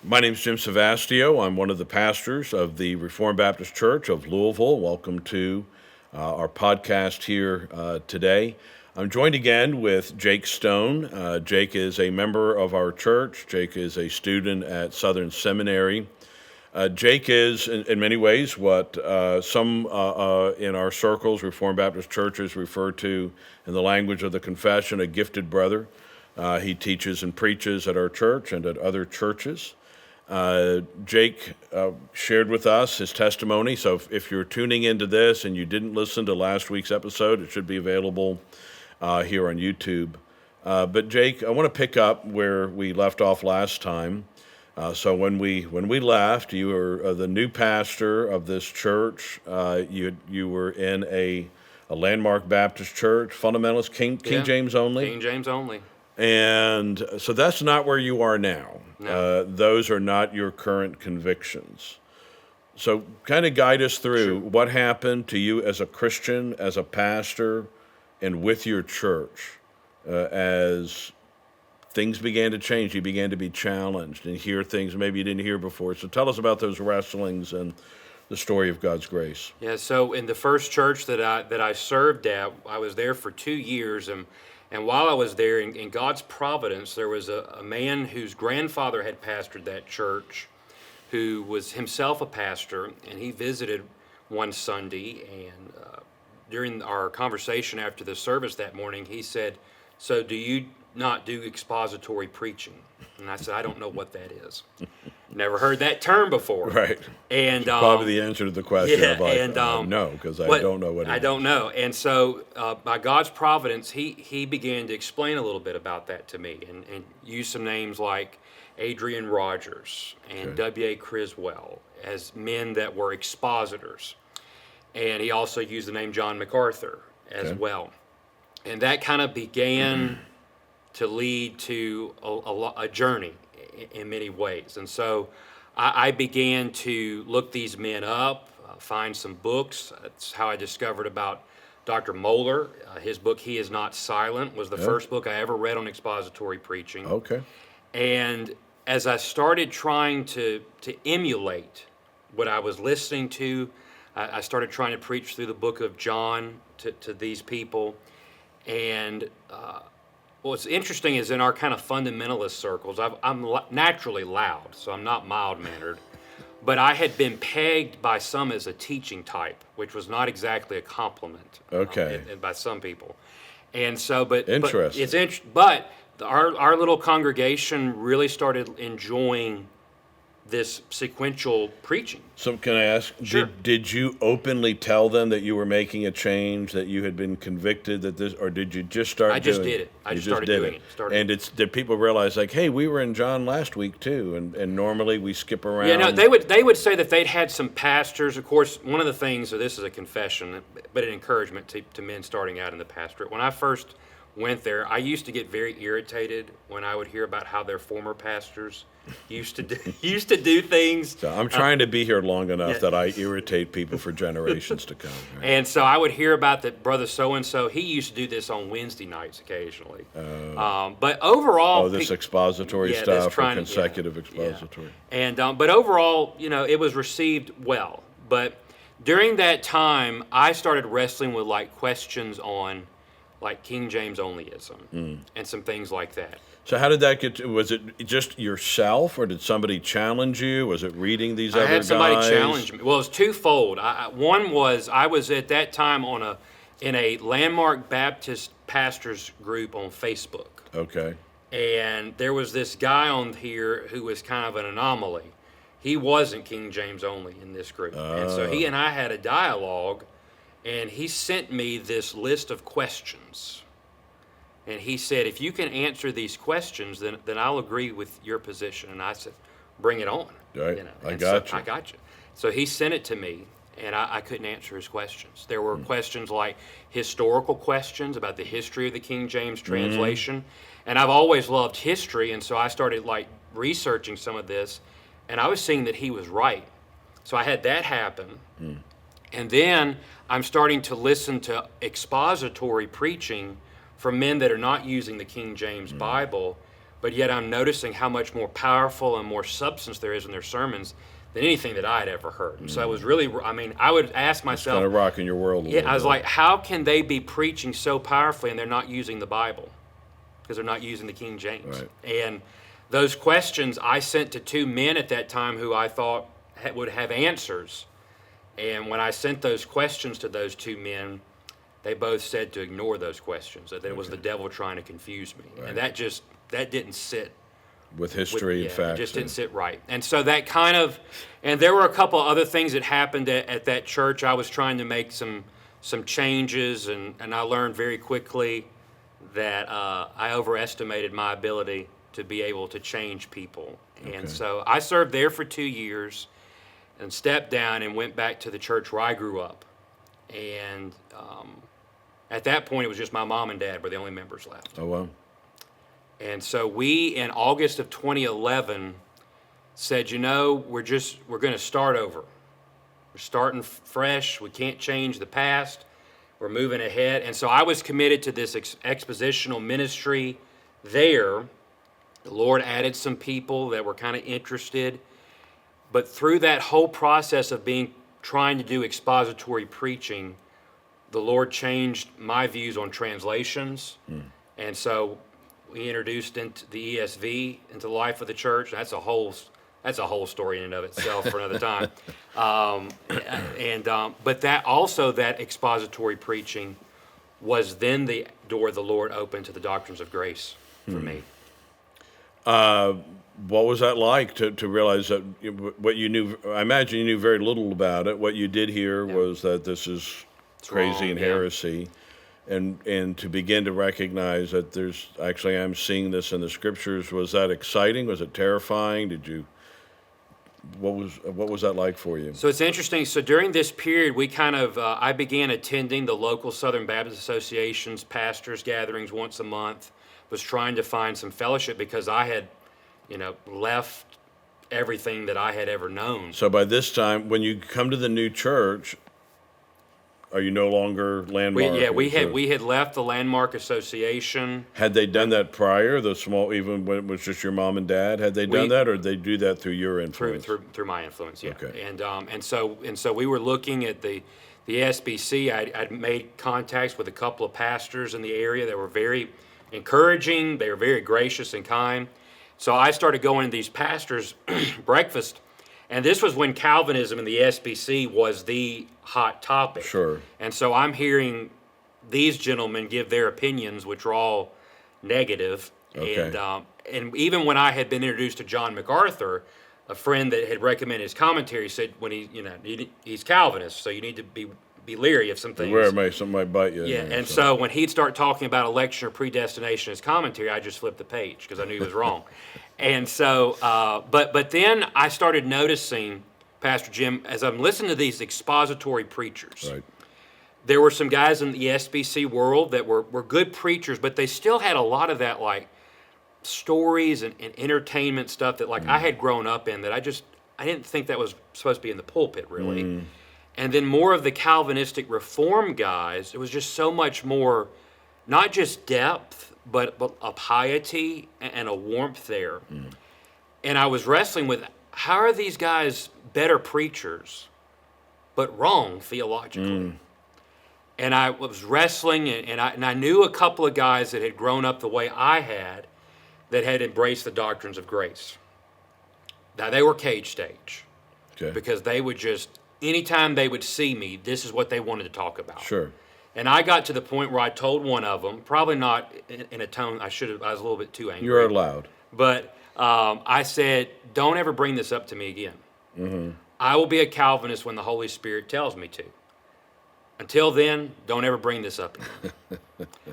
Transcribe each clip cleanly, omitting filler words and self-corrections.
My name is Jim Savastio. I'm one of the pastors of the Reformed Baptist Church of Louisville. Welcome to our podcast here today. I'm joined again with Jake Stone. Jake is a member of our church. Jake is a student at Southern Seminary. Jake is, in many ways, what some in our circles, Reformed Baptist churches, refer to in the language of the confession, a gifted brother. He teaches and preaches at our church and at other churches. Jake shared with us his testimony, so if you're tuning into this and you didn't listen to last week's episode, it should be available here on YouTube. But Jake, I want to pick up where we left off last time. So when we left, you were the new pastor of this church. You were in a landmark Baptist church, fundamentalist, King James only. King James only. And so that's not where you are now. No. Those are not your current convictions. So kind of guide us through what happened to you as a Christian, as a pastor, and with your church as things began to change. You began to be challenged and hear things maybe you didn't hear before. So tell us about those wrestlings and the story of God's grace. Yeah, so in the first church that I served at, I was there for 2 years, and while I was there, in God's providence, there was a man whose grandfather had pastored that church, who was himself a pastor, and he visited one Sunday, and during our conversation after the service that morning, he said, "So do you not do expository preaching?" And I said, "I don't know what that is." Never heard that term before. Right. And probably the answer to the question yeah, of like, and, no, because I don't know what it is. I don't know. And so by God's providence, he began to explain a little bit about that to me and use some names like Adrian Rogers and W.A. Criswell as men that were expositors. And he also used the name John MacArthur as well. And that kind of began to lead to a journey in many ways. And so I began to look these men up, find some books. That's how I discovered about Dr. Moeller. His book, He Is Not Silent, was the first book I ever read on expository preaching. Okay. And as I started trying to emulate what I was listening to, I started trying to preach through the book of John to these people. And what's interesting is in our kind of fundamentalist circles, I'm naturally loud, so I'm not mild-mannered, but I had been pegged by some as a teaching type, which was not exactly a compliment by some people. And so, Interesting. But our little congregation really started enjoying this sequential preaching. So can I ask, Sure. did you openly tell them that you were making a change, that you had been convicted that this, or did you just start I just did it. I just started doing it. And did people realize like, hey, we were in John last week too, and normally we skip around? Yeah, no, they would say that they'd had some pastors. Of course, one of the things, so this is a confession, but an encouragement to men starting out in the pastorate. When I first went there, I used to get very irritated when I would hear about how their former pastors used to do things. So I'm trying to be here long enough that I irritate people for generations to come. Right? And so I would hear about that brother so-and-so. He used to do this on Wednesday nights occasionally. But overall... this expository stuff or consecutive expository. And but overall, it was received well. But during that time, I started wrestling with like questions on like King James onlyism and some things like that. So how did that get to, was it just yourself, or did somebody challenge you? Was it reading these other guys? I had somebody challenge me. Well, it was twofold. One was I was at that time in a landmark Baptist pastors group on Facebook. Okay. And there was this guy on here who was kind of an anomaly. He wasn't King James only in this group. And so he and I had a dialogue, and he sent me this list of questions. And he said, if you can answer these questions, then I'll agree with your position. And I said, bring it on. Right. I got you. So he sent it to me, and I couldn't answer his questions. There were questions like historical questions about the history of the King James translation. And I've always loved history, and so I started like researching some of this, and I was seeing that he was right. So I had that happen. And then I'm starting to listen to expository preaching from men that are not using the King James Bible, but yet I'm noticing how much more powerful and more substance there is in their sermons than anything that I had ever heard. And so it was really, I mean, I would ask myself, kind of rocking your world a yeah, little I was bit. like, how can they be preaching so powerfully and they're not using the Bible? Because they're not using the King James. Right. And those questions I sent to two men at that time who I thought would have answers. And when I sent those questions to those two men, they both said to ignore those questions, that it was the devil trying to confuse me. Right. And that didn't sit With history and facts. it just didn't sit right. And so that kind of, and there were a couple other things that happened at that church. I was trying to make some changes, and I learned very quickly that I overestimated my ability to be able to change people. And so I served there for 2 years and stepped down and went back to the church where I grew up. And at that point, it was just my mom and dad were the only members left. Oh, well. And so we, in August of 2011, said, you know, we're going to start over. We're starting fresh. We can't change the past. We're moving ahead. And so I was committed to this expositional ministry there. The Lord added some people that were kind of interested. But through that whole process of trying to do expository preaching, the Lord changed my views on translations. And so we introduced into the ESV into the life of the church. That's a whole story in and of itself for another time. But that expository preaching was then the door the Lord opened to the Doctrines of Grace for me. What was that like to realize that what you knew? I imagine you knew very little about it. What you did hear was that this is crazy wrong, and yeah. heresy, and to begin to recognize that I'm seeing this in the scriptures. Was that exciting? Was it terrifying? What was that like for you? So it's interesting. So during this period, we I began attending the local Southern Baptist Association's pastors' gatherings once a month. Was trying to find some fellowship because I had, left everything that I had ever known. So by this time, when you come to the new church, are you no longer Landmark? We had left the Landmark Association. Had they done that prior? Even when it was just your mom and dad, had they done that, or did they do that through your influence? Through my influence, yeah. Okay. And so we were looking at the SBC. I'd made contacts with a couple of pastors in the area that were very encouraging. They were very gracious and kind. So I started going to these pastors' breakfast, and this was when Calvinism in the SBC was the hot topic. Sure. And so I'm hearing these gentlemen give their opinions, which were all negative. Okay. And even when I had been introduced to John MacArthur, a friend that had recommended his commentary said, when he's Calvinist, so you need to be leery of some things. Something might bite you. Yeah, and so when he'd start talking about election or predestination in his commentary, I just flipped the page because I knew he was wrong. And so, but then I started noticing, Pastor Jim, as I'm listening to these expository preachers, Right. there were some guys in the SBC world that were good preachers, but they still had a lot of that like stories and entertainment stuff that I had grown up in that I didn't think that was supposed to be in the pulpit really. And then more of the Calvinistic Reform guys, it was just so much more, not just depth, but a piety and a warmth there. And I was wrestling with, how are these guys better preachers, but wrong theologically? And I was wrestling, and I knew a couple of guys that had grown up the way I had, that had embraced the doctrines of grace. Now, they were cage stage, because they would just, anytime they would see me, this is what they wanted to talk about. Sure. And I got to the point where I told one of them, probably not in a tone, I was a little bit too angry. You're allowed. But I said, don't ever bring this up to me again. I will be a Calvinist when the Holy Spirit tells me to. Until then, don't ever bring this up again.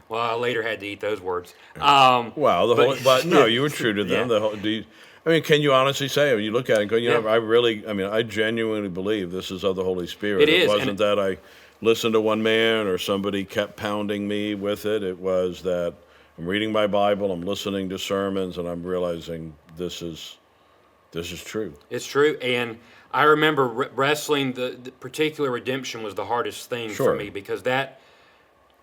Well, I later had to eat those words. But no, you were true to them. Yeah. Can you honestly say, when you look at it and go, I genuinely believe this is of the Holy Spirit. It is. It wasn't that I listened to one man or somebody kept pounding me with it. It was that I'm reading my Bible, I'm listening to sermons, and I'm realizing this is true. It's true. And I remember wrestling, the particular redemption was the hardest thing for me, because that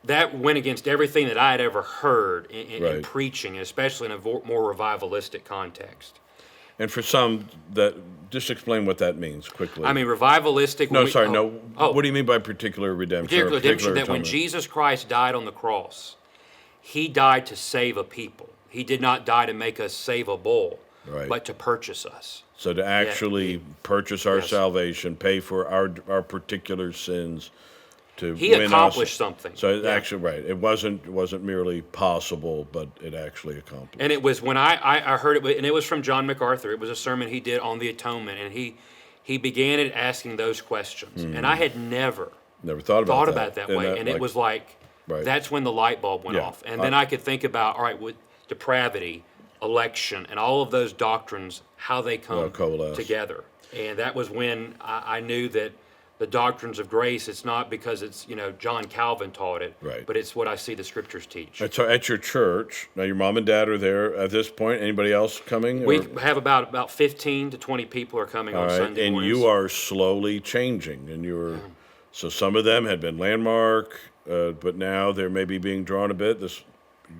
that went against everything that I had ever heard in Right. preaching, especially in a more revivalistic context. And for some, that just explain what that means quickly. I mean, revivalistic. No, sorry, no. Oh, What do you mean by particular redemption? Or particular redemption, that when atonement? Jesus Christ died on the cross, he died to save a people. He did not die to make us savable, Right. but to purchase us. So to actually purchase our Yes. salvation, pay for our particular sins, to He win accomplished us. something. So it Yeah. actually, right? It wasn't merely possible, but it actually accomplished. And it was when I heard it, and it was from John MacArthur. It was a sermon he did on the atonement, and he began it asking those questions. And I had never Never thought thought that. about it that way, and it was like, Right. that's when the light bulb went Yeah. off. And then I could think about, all right, with depravity, election, and all of those doctrines, how they come coalesce. together. And that was when I knew that the doctrines of grace, it's not because it's, John Calvin taught it, Right. but it's what I see the scriptures teach. So at your church, now your mom and dad are there at this point. Anybody else coming? We or- have about 15 to 20 people are coming All on right, Sunday and mornings. you are slowly changing, and so some of them had been landmark, but now they're maybe being drawn a bit.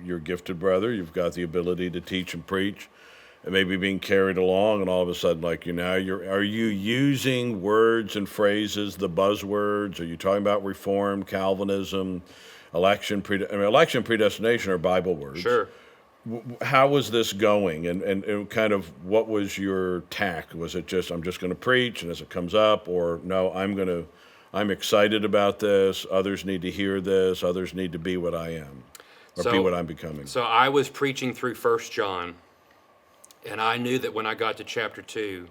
You're a gifted brother. You've got the ability to teach and preach, and maybe being carried along, and all of a sudden, like are you using words and phrases, the buzzwords? Are you talking about Reform, Calvinism, election, predestination are Bible words? Sure. How was this going, and kind of what was your tack? Was it just, I'm just going to preach, and as it comes up, or no, I'm excited about this, others need to hear this, others need to be what I am, or be what I'm becoming? So I was preaching through 1 John, and I knew that when I got to chapter 2,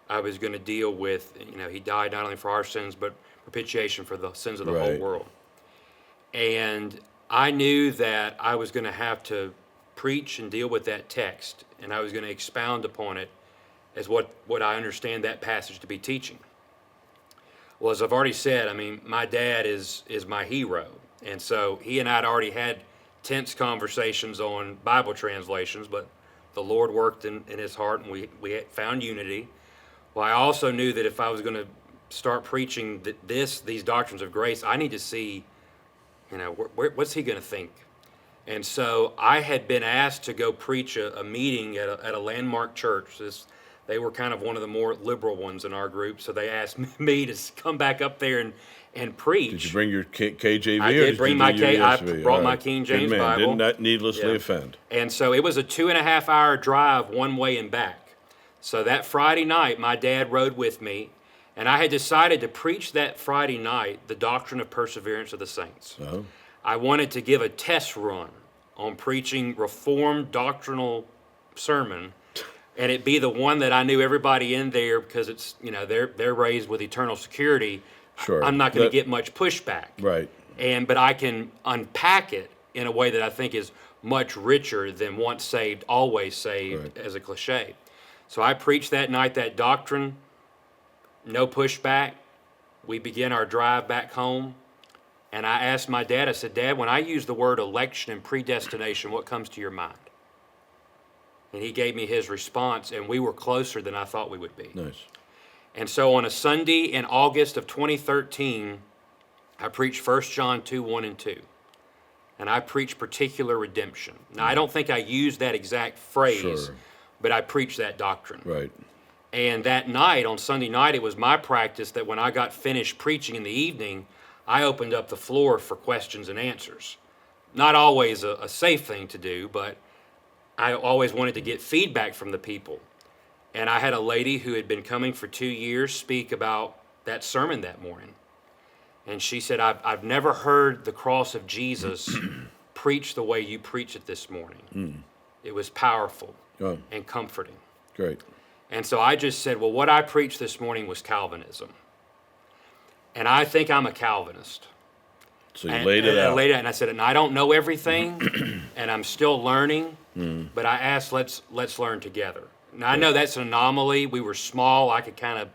I was going to deal with, he died not only for our sins, but propitiation for the sins of the whole Right. world. And I knew that I was going to have to preach and deal with that text, and I was going to expound upon it as what I understand that passage to be teaching. Well, as I've already said, I mean, my dad is my hero. And so he and I had already had tense conversations on Bible translations, but the Lord worked in his heart, and we had found unity. Well, I also knew that if I was going to start preaching these doctrines of grace, I need to see, what's he going to think? And so I had been asked to go preach a meeting at a landmark church. They were kind of one of the more liberal ones in our group, so they asked me to come back up there and preach. Did you bring your KJV? I or did bring my I ESV? brought All my right. King Good James man. Bible. Did not needlessly Yeah. offend. And so it was a 2.5-hour drive one way and back. So that Friday night, my dad rode with me, and I had decided to preach that Friday night the doctrine of perseverance of the saints. Oh. I wanted to give a test run on preaching Reformed doctrinal sermon, and it be the one that I knew everybody in there, because it's, they're raised with eternal security. Sure. I'm not going to get much pushback. Right. But I can unpack it in a way that I think is much richer than once saved, always saved, Right. as a cliche. So I preached that night that doctrine, no pushback. We began our drive back home, and I asked my dad, I said, Dad, when I use the word election and predestination, what comes to your mind? And he gave me his response, and we were closer than I thought we would be. Nice. And so on a Sunday in August of 2013, I preached 1 John 2, 1 and 2. And I preached particular redemption. Now, I don't think I used that exact phrase, Sure. but I preached that doctrine. Right. And that night, on Sunday night, it was my practice that when I got finished preaching in the evening, I opened up the floor for questions and answers. Not always a safe thing to do, but I always wanted to get feedback from the people. And I had a lady who had been coming for 2 years speak about that sermon that morning. And she said, I've never heard the cross of Jesus preached the way you preached it this morning. It was powerful Oh, and comforting. great. And so I just said, well, what I preached this morning was Calvinism. And I think I'm a Calvinist. So you laid it out. I laid it out, and I said, and I don't know everything, and I'm still learning, but I asked, let's learn together. Now, I know that's an anomaly. We were small. I could kind of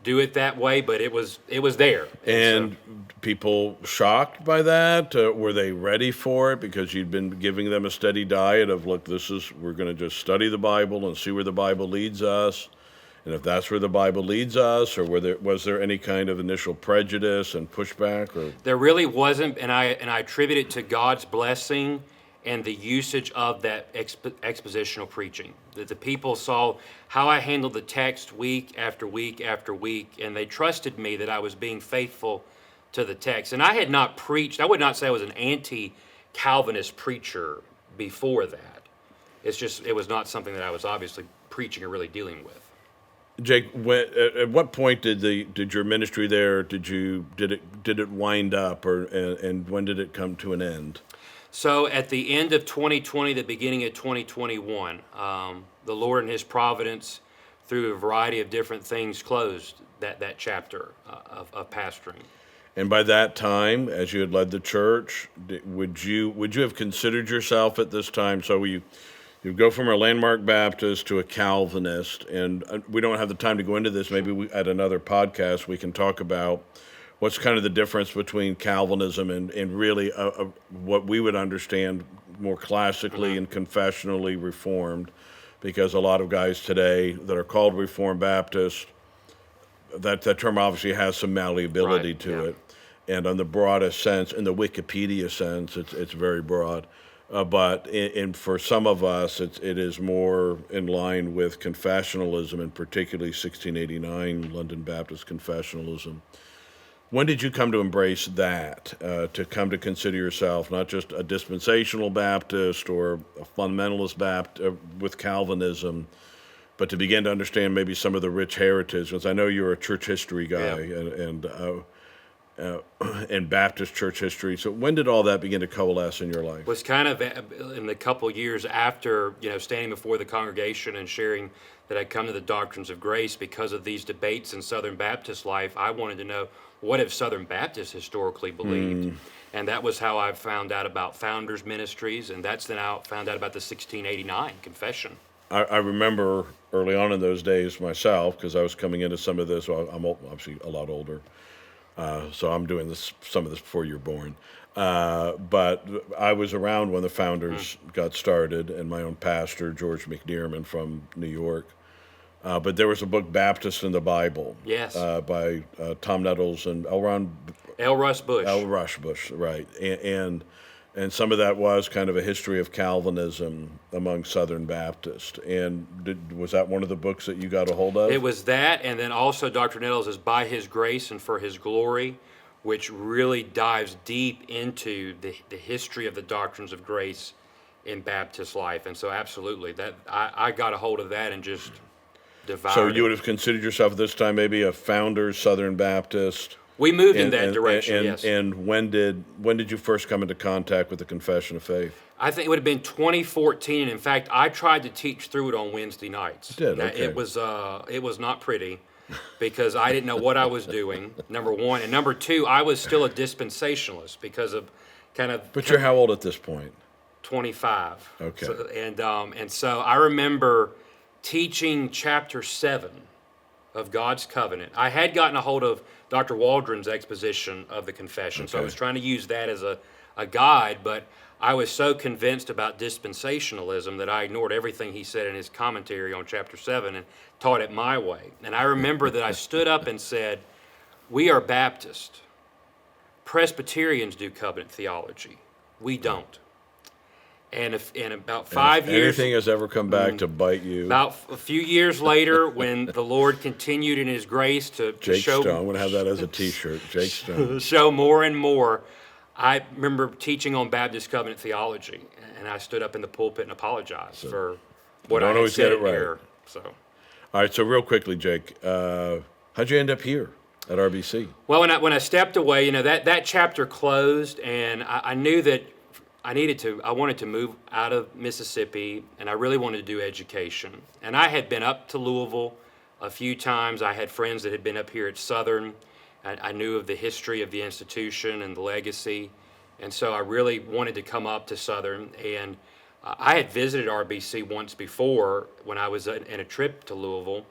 do it that way, but it was there. And people shocked by that? Were they ready for it because you'd been giving them a steady diet of, look, we're going to just study the Bible and see where the Bible leads us, and if that's where the Bible leads us, or was there any kind of initial prejudice and pushback? Or There really wasn't, and I attribute it to God's blessing and the usage of that expositional preaching. That the people saw how I handled the text week after week after week, and they trusted me that I was being faithful to the text. And I had not preached, I would not say I was an anti-Calvinist preacher before that. It's just, it was not something that I was obviously preaching or really dealing with. Jake, at what point did your ministry there, did it wind up, or and when did it come to an end? So at the end of 2020, the beginning of 2021, the Lord in His providence, through a variety of different things, closed that chapter of pastoring. And by that time, as you had led the church, would you have considered yourself at this time? So you go from a landmark Baptist to a Calvinist, and we don't have the time to go into this. Maybe at another podcast we can talk about what's kind of the difference between Calvinism and really what we would understand more classically and confessionally Reformed, because a lot of guys today that are called Reformed Baptists, that term obviously has some malleability to it. And on the broadest sense, in the Wikipedia sense, it's very broad. But for some of us, it is more in line with confessionalism, and particularly 1689 London Baptist confessionalism. When did you come to embrace that, to come to consider yourself not just a dispensational Baptist or a fundamentalist Baptist with Calvinism, but to begin to understand maybe some of the rich heritage? Because I know you're a church history guy and Baptist church history. So when did all that begin to coalesce in your life? It was kind of in the couple years after, standing before the congregation and sharing that I'd come to the Doctrines of Grace because of these debates in Southern Baptist life. I wanted to know, what have Southern Baptists historically believed? And that was how I found out about Founders Ministries, and that's then I found out about the 1689 Confession. I remember early on in those days myself, because I was coming into some of this. Well, I'm obviously a lot older, so I'm doing some of this before you're born. But I was around when the Founders got started, and my own pastor, George McNearman from New York. But there was a book, Baptist in the Bible, by Tom Nettles and L. Rush Bush, right. And some of that was kind of a history of Calvinism among Southern Baptists. And was that one of the books that you got a hold of? It was that, and then also Dr. Nettles is By His Grace and for His Glory, which really dives deep into the history of the Doctrines of Grace in Baptist life. And so absolutely, that I got a hold of that and just devoured it. So you would have considered yourself at this time maybe a Founders Southern Baptist? We moved in that direction, yes. And when did you first come into contact with the Confession of Faith? I think it would have been 2014. And in fact, I tried to teach through it on Wednesday nights. You did, okay. It was not pretty because I didn't know what I was doing, number one. And number two, I was still a dispensationalist because of But you're how old at this point? 25. Okay. And so I remember teaching chapter 7 of God's Covenant. I had gotten a hold of Dr. Waldron's exposition of the Confession, so I was trying to use that as a guide, but I was so convinced about dispensationalism that I ignored everything he said in his commentary on chapter 7 and taught it my way. And I remember that I stood up and said, we are Baptist. Presbyterians do covenant theology. We don't. And if in about 5 years... Anything has ever come back to bite you? About a few years later, when the Lord continued in His grace to Jake show... Stone, I'm going to have that as a T-shirt, Jake Stone. Show more and more. I remember teaching on Baptist covenant theology, and I stood up in the pulpit and apologized for what I had said in error. So. All right, so real quickly, Jake, how'd you end up here at RBC? Well, when I stepped away, that chapter closed, and I knew that I wanted to move out of Mississippi, and I really wanted to do education. And I had been up to Louisville a few times. I had friends that had been up here at Southern. I knew of the history of the institution and the legacy. And so I really wanted to come up to Southern. And I had visited RBC once before when I was in a trip to Louisville.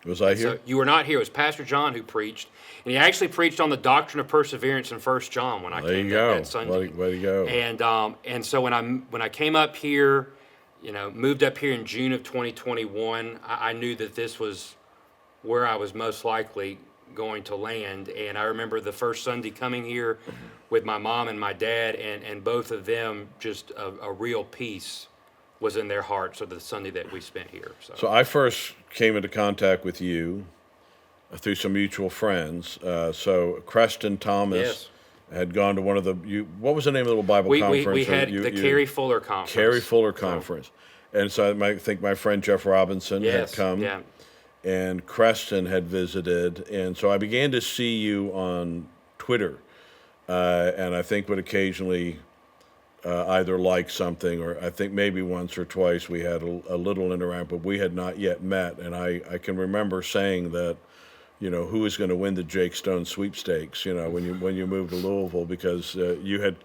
Was I here? So you were not here. It was Pastor John who preached. And he actually preached on the doctrine of perseverance in 1 John when I came that Sunday. Way to go. And so when I came up here, moved up here in June of 2021, I knew that this was where I was most likely going to land. And I remember the first Sunday coming here with my mom and my dad, and both of them, just a real peace was in their hearts of the Sunday that we spent here. So I first came into contact with you through some mutual friends. So Creston Thomas Yes. had gone to one of the, what was the name of the little Bible conference? We had the Carrie Fuller Conference. Carrie Fuller Conference. And so I think my friend Jeff Robinson had come. Yeah. And Creston had visited. And so I began to see you on Twitter. And I think would occasionally either like something, or I think maybe once or twice we had a little interact, but we had not yet met. And I can remember saying that, who is going to win the Jake Stone sweepstakes, when you moved to Louisville, because you had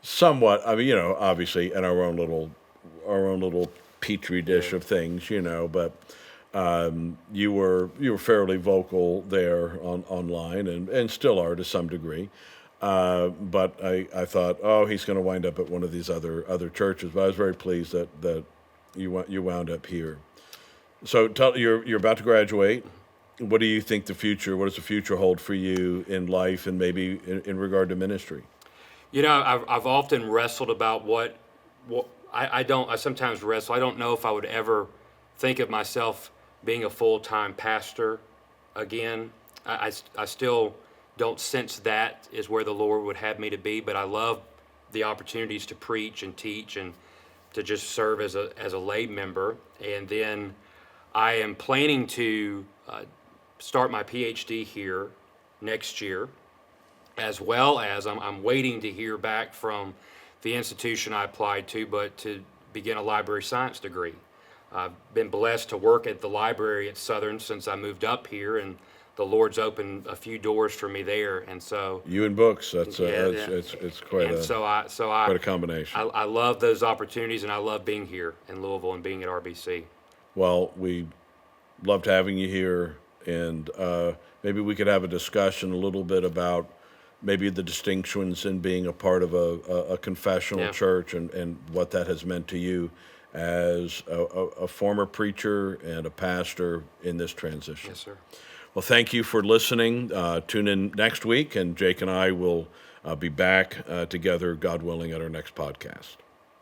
somewhat, I mean, obviously in our own little petri dish of things, but you were fairly vocal there online, and still are to some degree. But I thought, oh, he's going to wind up at one of these other churches. But I was very pleased that you wound up here. So you're about to graduate. What do you think what does the future hold for you in life, and maybe in regard to ministry? I've often wrestled about what I sometimes wrestle. I don't know if I would ever think of myself being a full-time pastor again. I still don't sense that is where the Lord would have me to be, but I love the opportunities to preach and teach and to just serve as a lay member. And then I am planning to start my PhD here next year, as well as I'm waiting to hear back from the institution I applied to, but to begin a library science degree. I've been blessed to work at the library at Southern since I moved up here, and the Lord's opened a few doors for me there. And so you and books, it's quite quite a combination. I love those opportunities, and I love being here in Louisville and being at RBC. Well, we loved having you here, and maybe we could have a discussion a little bit about maybe the distinctions in being a part of a confessional church, and what that has meant to you as a former preacher and a pastor in this transition. Yes, sir. Well, thank you for listening. Tune in next week, and Jake and I will be back together, God willing, at our next podcast.